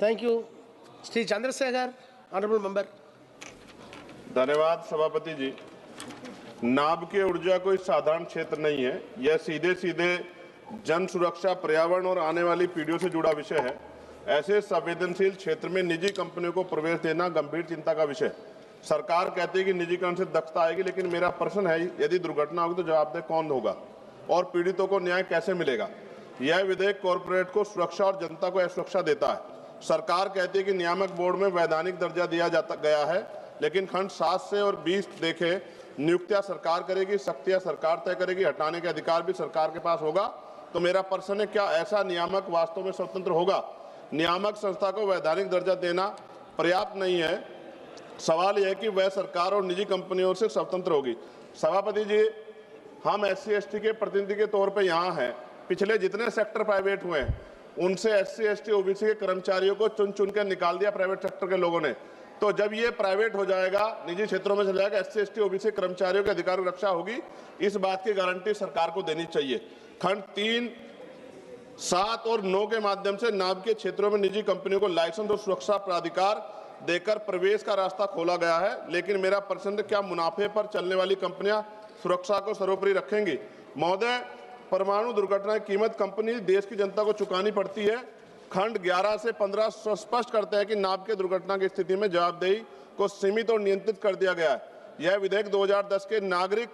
Thank you. Sri Chandrasekhar, Honorable Member. धन्यवाद सभापति जी। नाभ की ऊर्जा कोई साधारण क्षेत्र नहीं है। यह सीधे सीधे जन सुरक्षा, पर्यावरण और आने वाली पीढ़ियों से जुड़ा विषय है। ऐसे संवेदनशील क्षेत्र में निजी कंपनियों को प्रवेश देना गंभीर चिंता का विषय है। सरकार कहती है कि निजीकरण से दक्षता आएगी, लेकिन मेरा प्रश्न है, यदि दुर्घटना होगी तो जवाबदेह कौन होगा और पीड़ितों को न्याय कैसे मिलेगा? यह विधेयक कॉरपोरेट को सुरक्षा और जनता को असुरक्षा देता है। सरकार कहती है कि नियामक बोर्ड में वैधानिक दर्जा दिया गया है, लेकिन खंड 7 से और 20 देखे, नियुक्तियां सरकार करेगी, सख्तियां सरकार तय करेगी, हटाने के अधिकार भी सरकार के पास होगा। तो मेरा प्रश्न है, क्या ऐसा नियामक वास्तव में स्वतंत्र होगा? नियामक संस्था को वैधानिक दर्जा देना पर्याप्त नहीं है। सवाल यह है कि वह सरकार और निजी कंपनियों से स्वतंत्र होगी। सभापति जी, हम SC/ST के प्रतिनिधि के तौर पर यहाँ हैं। पिछले जितने सेक्टर प्राइवेट हुए हैं उनसे SC/ST OBC के कर्मचारियों को चुन चुन कर निकाल दिया प्राइवेट सेक्टर के लोगों ने। तो जब ये प्राइवेट हो जाएगा, निजी क्षेत्रों में चला जाएगा, SC/ST OBC कर्मचारियों के अधिकार की रक्षा होगी, इस बात की गारंटी सरकार को देनी चाहिए। खंड 3, 7 और 9 के माध्यम से नाभ के क्षेत्रों में निजी कंपनियों को लाइसेंस और सुरक्षा प्राधिकार देकर प्रवेश का रास्ता खोला गया है, लेकिन मेरा प्रश्न, क्या मुनाफे पर चलने वाली कंपनियां सुरक्षा को सर्वोपरि रखेंगी? महोदय, परमाणु दुर्घटना की कीमत कंपनी देश की जनता को चुकानी पड़ती है। खंड 11 से 15 स्पष्ट करते हैं कि नाभ के दुर्घटना की स्थिति में जवाबदेही को सीमित और नियंत्रित कर दिया गया है। यह विधेयक 2010 के नागरिक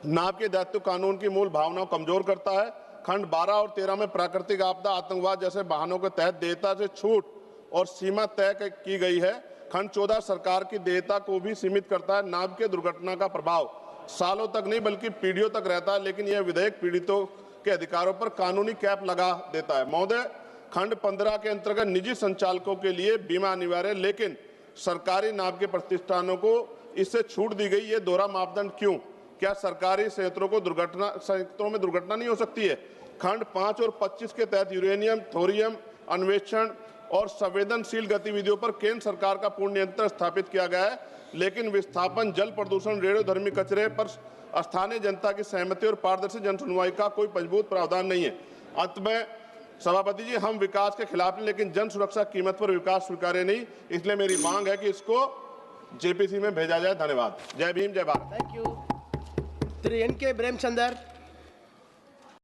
नाभ के दायित्व कानून की मूल भावना को कमजोर करता है। खंड 12 और 13 में प्राकृतिक आपदा, आतंकवाद जैसे वाहनों के तहत देयता से छूट और सीमा तय की गई है। खंड 14 सरकार की देयता को भी सीमित करता है। नाभ के दुर्घटना का प्रभाव सालों तक नहीं बल्कि पीढ़ियों तक रहता है, लेकिन यह विधेयक पीड़ितों के अधिकारों पर कानूनी कैप लगा देता है। महोदय, खंड 15 के अंतर्गत निजी संचालकों के लिए बीमा अनिवार्य, लेकिन सरकारी नाभ के प्रतिष्ठानों को इससे छूट दी गई। ये दोहरा मापदंड क्यों? क्या सरकारी संयंत्रों में दुर्घटना नहीं हो सकती है? खंड 5 और 25 के तहत यूरेनियम, थोरियम अन्वेषण और संवेदनशील गतिविधियों पर केंद्र सरकार का पूर्ण नियंत्रण स्थापित किया गया है, लेकिन विस्थापन, जल प्रदूषण, रेडियोधर्मी कचरे पर स्थानीय जनता की सहमति और पारदर्शी जन सुनवाई का कोई मजबूत प्रावधान नहीं है। अंत में सभापति जी, हम विकास के खिलाफ नहीं, लेकिन जन सुरक्षा कीमत पर विकास स्वीकार्य नहीं। इसलिए मेरी मांग है कि इसको JPC में भेजा जाए। धन्यवाद। जय भीम, जय Bharat. Thank you. Sri N.K. Premchandar.